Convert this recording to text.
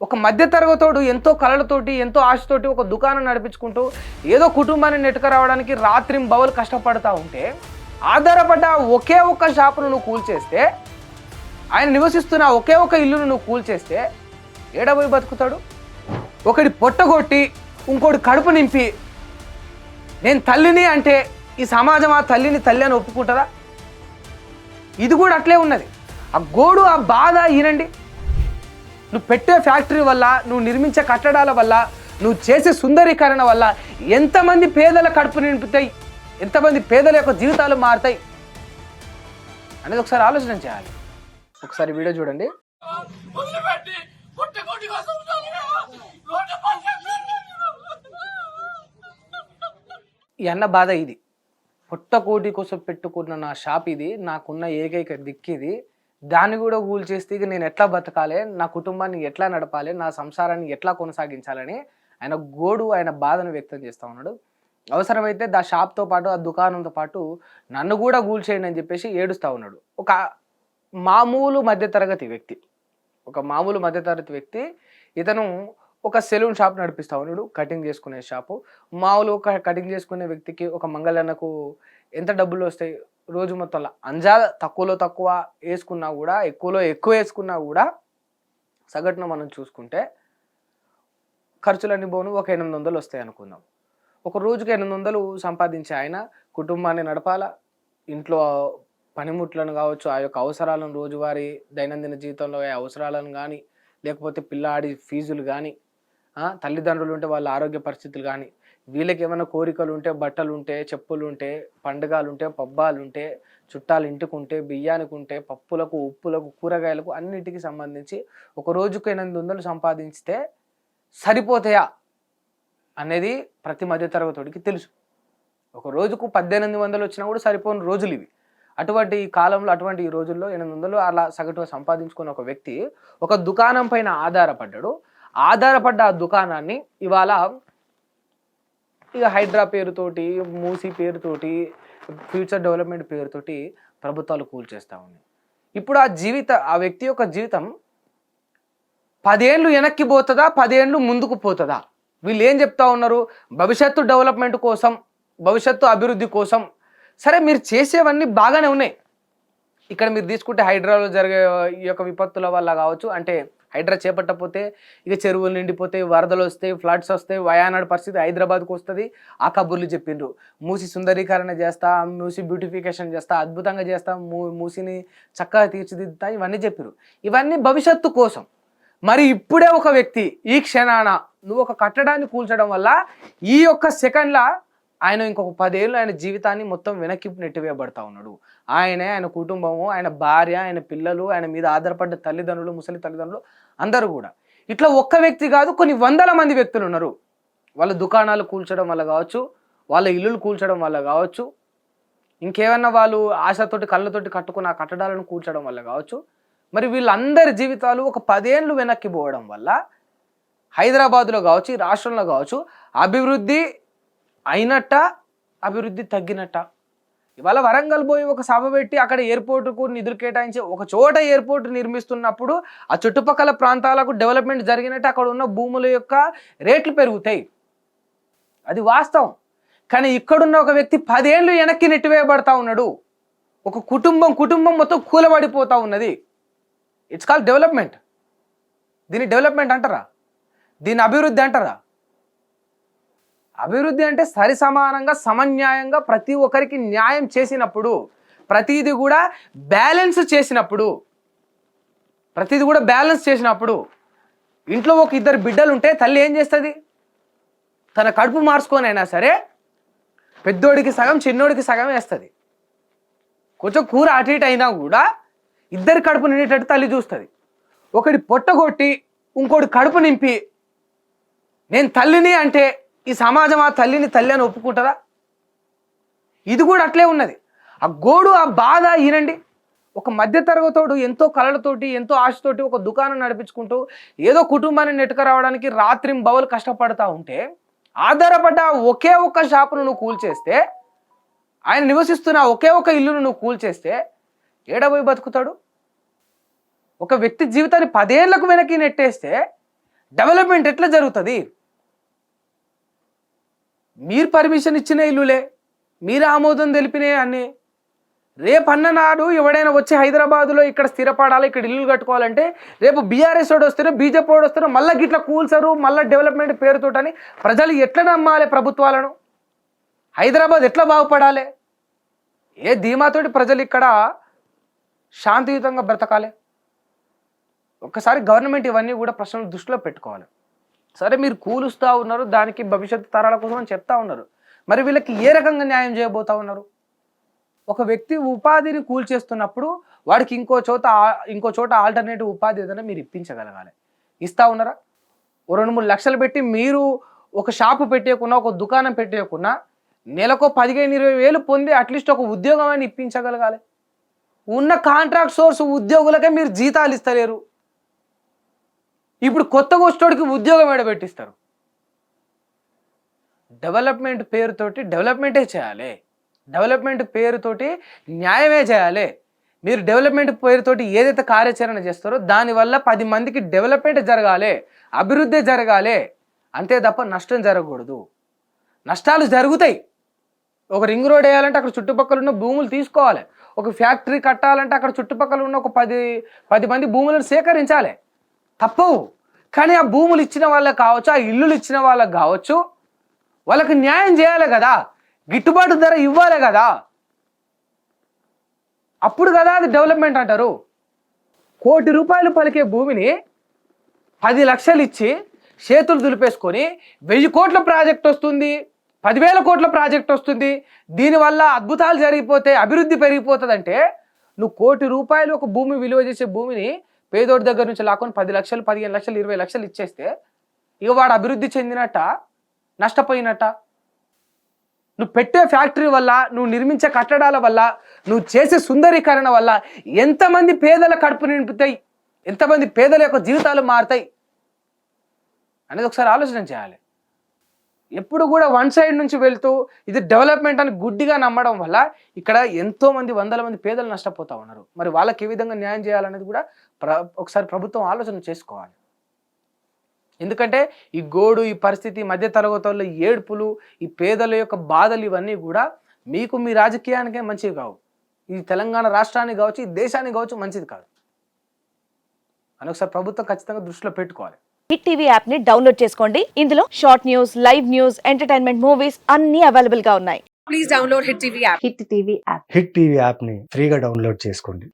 ఒక మధ్య తరగతోడు ఎంతో కళలతోటి ఎంతో ఆశతోటి ఒక దుకాణం నడిపించుకుంటూ ఏదో కుటుంబాన్ని నెట్టుకురావడానికి రాత్రింబవలు కష్టపడతా ఉంటే ఆధారపడ్డ ఒకే ఒక్క షాపును నువ్వు కూల్చేస్తే ఆయన నివసిస్తున్న ఒకే ఒక ఇల్లును నువ్వు కూల్చేస్తే ఏడబోయి బతుకుతాడు. ఒకటి పొట్టగొట్టి ఇంకోటి కడుపు నింపి నేను తల్లిని అంటే ఈ సమాజం ఆ తల్లిని తల్లి అని ఒప్పుకుంటుందా? ఇది కూడా అట్లే ఉన్నది. ఆ గోడు ఆ బాధ ఈనండి. నువ్వు పెట్టే ఫ్యాక్టరీ వల్ల, నువ్వు నిర్మించే కట్టడాల వల్ల, నువ్వు చేసే సుందరీకరణ వల్ల ఎంతమంది పేదల కడుపు నింపుతాయి, ఎంతమంది పేదల యొక్క జీవితాలు మారుతాయి అనేది ఒకసారి ఆలోచన చేయాలి. ఒకసారి వీడియో చూడండి. ఈ అన్న బాధ ఇది. పుట్టకోటి కోసం పెట్టుకున్న నా షాప్ ఇది, నాకున్న ఏకైక దిక్కిది, దాన్ని కూడా కూల్చేస్తే ఇక నేను ఎట్లా బతకాలి, నా కుటుంబాన్ని ఎట్లా నడపాలి, నా సంసారాన్ని ఎట్లా కొనసాగించాలని ఆయన గోడు, ఆయన బాధను వ్యక్తం చేస్తూ ఉన్నాడు. అవసరమైతే ఆ షాప్తో పాటు ఆ దుకాణంతో పాటు నన్ను కూడా కూల్చేయండి అని చెప్పేసి ఏడుస్తూ ఉన్నాడు. ఒక మామూలు మధ్యతరగతి వ్యక్తి ఇతను ఒక సెలూన్ షాప్ నడిపిస్తూ ఉన్నాడు, కటింగ్ చేసుకునే షాపు. మామూలు ఒక కటింగ్ చేసుకునే వ్యక్తికి ఒక మంగళన్నకు ఎంత డబ్బులు వస్తాయి రోజు మొత్తంలో? అంజా తక్కువలో తక్కువ వేసుకున్నా కూడా, ఎక్కువలో ఎక్కువ వేసుకున్నా కూడా సగటున మనం చూసుకుంటే ఖర్చులన్నీ పోను ఒక 800 వస్తాయి అనుకుందాం. ఒక రోజుకి 800 సంపాదించే ఆయన కుటుంబాన్ని నడపాలా, ఇంట్లో పనిముట్లను కావచ్చు, ఆ యొక్క అవసరాలను, రోజువారీ దైనందిన జీవితంలో అవసరాలను కానీ, లేకపోతే పిల్లాడి ఫీజులు కానీ, తల్లిదండ్రులు ఉంటే వాళ్ళ ఆరోగ్య పరిస్థితులు కానీ, వీళ్ళకి ఏమైనా కోరికలు ఉంటే, బట్టలు ఉంటే, చెప్పులు ఉంటే, పండుగలు ఉంటే, పబ్బాలు ఉంటే, చుట్టాలు ఇంటికి ఉంటే, బియ్యానికి ఉంటే, పప్పులకు, ఉప్పులకు, కూరగాయలకు అన్నిటికీ సంబంధించి ఒక రోజుకు 800 సంపాదించితే సరిపోతాయా అనేది ప్రతి మధ్యతరగతికి తెలుసు. ఒక రోజుకు 1800 వచ్చినా కూడా సరిపోని రోజులు ఇవి. అటువంటి కాలంలో, అటువంటి ఈ రోజుల్లో 800 అలా సగటుగా సంపాదించుకున్న ఒక వ్యక్తి ఒక దుకాణం పైన ఆధారపడ్డ ఆ దుకాణాన్ని ఇవాళ ఇక హైడ్రా పేరుతోటి, మూసీ పేరుతోటి, ఫ్యూచర్ డెవలప్మెంట్ పేరుతోటి ప్రభుత్వాలు కూల్చేస్తూ ఉన్నాయి. ఇప్పుడు ఆ వ్యక్తి యొక్క జీవితం 10 ఏళ్ళు వెనక్కి పోతుందా, 10 ఏళ్ళు ముందుకు పోతుందా? వీళ్ళు ఏం చెప్తా ఉన్నారు? భవిష్యత్తు డెవలప్మెంట్ కోసం, భవిష్యత్తు అభివృద్ధి కోసం. సరే, మీరు చేసేవన్నీ బాగానే ఉన్నాయి. ఇక్కడ మీరు తీసుకుంటే హైడ్రాలో జరిగే ఈ యొక్క విపత్తుల వల్ల కావచ్చు, అంటే హైడ్రా చేపట్టకపోతే ఇక చెరువులు నిండిపోతాయి, వరదలు వస్తాయి, ఫ్లడ్స్ వస్తాయి, వయానాడు పరిస్థితి హైదరాబాద్కు వస్తుంది. ఆ కబుర్లు చెప్పిండ్రు. మూసి సుందరీకరణ చేస్తా, మూసి బ్యూటిఫికేషన్ చేస్తా, అద్భుతంగా చేస్తా, మూసిని చక్కగా తీర్చిదిద్దుతా, ఇవన్నీ చెప్పారు. ఇవన్నీ భవిష్యత్తు కోసం. మరి ఇప్పుడే ఒక వ్యక్తి ఈ క్షణాన నువ్వు ఒక కట్టడాన్ని కూల్చడం వల్ల ఈ యొక్క సెకండ్ల ఆయన ఇంకొక 10 ఏళ్ళు ఆయన జీవితాన్ని మొత్తం వెనక్కి నెట్టివేయబడతా ఉన్నాడు. ఆయన కుటుంబము, ఆయన భార్య, ఆయన పిల్లలు, ఆయన మీద ఆధారపడ్డ తల్లిదండ్రులు, ముసలి తల్లిదండ్రులు అందరూ కూడా. ఇట్లా ఒక్క వ్యక్తి కాదు, కొన్ని వందల మంది వ్యక్తులు ఉన్నారు. వాళ్ళ దుకాణాలు కూల్చడం వల్ల కావచ్చు, వాళ్ళ ఇల్లులు కూల్చడం వల్ల కావచ్చు, ఇంకేమన్నా వాళ్ళు ఆశతోటి కళ్ళతోటి కట్టుకున్న ఆ కట్టడాలను కూల్చడం వల్ల కావచ్చు. మరి వీళ్ళందరి జీవితాలు ఒక 10 ఏళ్ళు వెనక్కి పోవడం వల్ల హైదరాబాద్లో కావచ్చు, ఈ రాష్ట్రంలో కావచ్చు, అభివృద్ధి అయినట్ట, అభివృద్ధి తగ్గినట్ట. ఇవాళ వరంగల్ పోయి ఒక సభ పెట్టి అక్కడ ఎయిర్పోర్టుకు నిధులు కేటాయించి ఒక చోట ఎయిర్పోర్ట్ నిర్మిస్తున్నప్పుడు ఆ చుట్టుపక్కల ప్రాంతాలకు డెవలప్మెంట్ జరిగినట్టు అక్కడ ఉన్న భూముల యొక్క రేట్లు పెరుగుతాయి. అది వాస్తవం. కానీ ఇక్కడున్న ఒక వ్యక్తి 10 ఏళ్ళు వెనక్కి నెట్టివేయబడతా ఉన్నాడు. ఒక కుటుంబం మొత్తం కూలబడిపోతూ ఉన్నది. It's called development. దీన్ని డెవలప్మెంట్ అంటారా? దీన్ని అభివృద్ధి అంటారా? అభివృద్ధి అంటే సరి సమానంగా, సమన్యాయంగా ప్రతి ఒక్కరికి న్యాయం చేసినప్పుడు, ప్రతిదీ కూడా బ్యాలెన్స్ చేసినప్పుడు, ఇంట్లో ఒక 2 బిడ్డలు ఉంటే తల్లి ఏం చేస్తుంది? తన కడుపు మార్చుకొని అయినా సరే పెద్దోడికి సగం, చిన్నోడికి సగం వేస్తుంది. కొంచెం కూర అటు ఇటు అయినా కూడా 2 కడుపు నిండేటట్టు తల్లి చూస్తుంది. ఒకటి పొట్టగొట్టి ఇంకోటి కడుపు నింపి నేను తల్లిని అంటే ఈ సమాజం ఆ తల్లిని తల్లి అని ఒప్పుకుంటుందా? ఇది కూడా అట్లే ఉన్నది. ఆ గోడు, ఆ బాధ ఈనండి. ఒక మధ్య తరగతోడు ఎంతో కళలతోటి, ఎంతో ఆశతోటి ఒక దుకాణం నడిపించుకుంటూ ఏదో కుటుంబాన్ని నెట్టుకురావడానికి రాత్రింబవలు కష్టపడతా ఉంటే ఆధారపడ్డ ఒకే ఒక్క షాపును నువ్వు కూల్చేస్తే, ఆయన నివసిస్తున్న ఒకే ఒక ఇల్లును నువ్వు కూల్చేస్తే ఏడబోయి బతుకుతాడు? ఒక వ్యక్తి జీవితాన్ని 10 ఏళ్లకు వెనక్కి నెట్టేస్తే డెవలప్మెంట్ ఎట్లా జరుగుతుంది? మీరు పర్మిషన్ ఇచ్చిన ఇల్లులే, మీరు ఆమోదం తెలిపినే అన్నీ. రేపు అన్ననాడు ఎవడైనా వచ్చి హైదరాబాదులో ఇక్కడ స్థిరపడాలి, ఇక్కడ ఇల్లు కట్టుకోవాలంటే రేపు బీఆర్ఎస్ వాడు వస్తారో బీజేపీ వాడు వస్తారో మళ్ళీ గిట్లా కూల్సరు, మళ్ళీ డెవలప్మెంట్ పేరుతోటని ప్రజలు ఎట్లా నమ్మాలి ప్రభుత్వాలను? హైదరాబాద్ ఎట్లా బాగుపడాలి? ఏ ధీమాతోటి ప్రజలు ఇక్కడ శాంతియుతంగా బ్రతకాలి? ఒక్కసారి గవర్నమెంట్ ఇవన్నీ కూడా ప్రశ్నలు దృష్టిలో పెట్టుకోవాలి. సరే మీరు కూలుస్తూ ఉన్నారు, దానికి భవిష్యత్తు తరాల కోసం అని చెప్తా ఉన్నారు, మరి వీళ్ళకి ఏ రకంగా న్యాయం చేయబోతా ఉన్నారు? ఒక వ్యక్తి ఉపాధిని కూల్చేస్తున్నప్పుడు వాడికి ఇంకో చోట ఆల్టర్నేటివ్ ఉపాధి ఏదైనా మీరు ఇప్పించగలగాలి. ఇస్తా ఉన్నారా? ఓ 2-3 లక్షలు పెట్టి మీరు ఒక షాపు పెట్టేయకున్నా, ఒక దుకాణం పెట్టేయకున్నా నెలకు 15-20 వేలు పొంది అట్లీస్ట్ ఒక ఉద్యోగం అని ఇప్పించగలగాలి. ఉన్న కాంట్రాక్ట్ సోర్స్ ఉద్యోగులకే మీరు జీతాలు ఇస్తలేరు. ఇప్పుడు కొత్తగా వచ్చేటోడికి ఉద్యోగం ఎడబెట్టిస్తారు. డెవలప్మెంట్ పేరుతోటి డెవలప్మెంటే చేయాలి, డెవలప్మెంట్ పేరుతోటి న్యాయమే చేయాలి. మీరు డెవలప్మెంట్ పేరుతోటి ఏదైతే కార్యాచరణ చేస్తారో దానివల్ల 10 మందికి డెవలప్మెంట్ జరగాలి, అభివృద్ధి జరగాలి, అంతే తప్ప నష్టం జరగకూడదు. నష్టాలు జరుగుతాయి. ఒక రింగ్ రోడ్ వేయాలంటే అక్కడ చుట్టుపక్కల ఉన్న భూములు తీసుకోవాలి, ఒక ఫ్యాక్టరీ కట్టాలంటే అక్కడ చుట్టుపక్కల ఉన్న ఒక 10 మంది భూములను సేకరించాలి, తప్పవు. కానీ ఆ భూములు ఇచ్చిన వాళ్ళకి కావచ్చు, ఆ ఇల్లులు ఇచ్చిన వాళ్ళకి కావచ్చు, వాళ్ళకి న్యాయం చేయాలి కదా, గిట్టుబాటు ధర ఇవ్వాలి కదా, అప్పుడు కదా అది డెవలప్మెంట్ అంటారు. ₹1 కోటి పలికే భూమిని 10 లక్షలు ఇచ్చి చేతులు దులిపేసుకొని 1000 కోట్ల ప్రాజెక్ట్ వస్తుంది, 10,000 కోట్ల ప్రాజెక్ట్ వస్తుంది, దీనివల్ల అద్భుతాలు జరిగిపోతే అభివృద్ధి పెరిగిపోతుందంటే నువ్వు ₹1 కోటి ఒక భూమి విలువ చేసే భూమిని పేదోడి దగ్గర నుంచి లాక్కొని 10 లక్షలు, 15 లక్షలు, 20 లక్షలు ఇచ్చేస్తే ఇక వాడు అభివృద్ధి చెందినట్ట, నష్టపోయినట్ట? నువ్వు పెట్టే ఫ్యాక్టరీ వల్ల, నువ్వు నిర్మించే కట్టడాల వల్ల, నువ్వు చేసే సుందరీకరణ వల్ల ఎంతమంది పేదల కడుపు నింపుతాయి, ఎంతమంది పేదల యొక్క జీవితాలు మారుతాయి అనేది ఒకసారి ఆలోచన చేయాలి. ఎప్పుడు కూడా వన్ సైడ్ నుంచి వెళ్తూ ఇది డెవలప్మెంట్ అని గుడ్డిగా నమ్మడం వల్ల ఇక్కడ ఎంతోమంది 100ల మంది పేదలు నష్టపోతూ ఉన్నారు. మరి వాళ్ళకి ఏ విధంగా న్యాయం చేయాలనేది కూడా ఒకసారి ప్రభుత్వం ఆలోచన చేసుకోవాలి. ఎందుకంటే ఈ గోడు, ఈ పరిస్థితి, మధ్య తరగతుల ఏడుపులు, ఈ పేదల యొక్క బాధలు ఇవన్నీ కూడా మీకు మీ రాజకీయానికే మంచివి కావు. ఈ తెలంగాణ రాష్ట్రానికి కావచ్చు, ఈ దేశానికి కావచ్చు మంచిది కాదు అని ఒకసారి ప్రభుత్వం ఖచ్చితంగా దృష్టిలో పెట్టుకోవాలి. హిట్ టీవీ యాప్ ని డౌన్లోడ్ చేసుకోండి. ఇందులో short news, live news, entertainment movies అన్ని అవైలబుల్ గా ఉన్నాయి. Please download hit TV app. Hit TV app ని ఫ్రీగా డౌన్లోడ్ చేసుకోండి.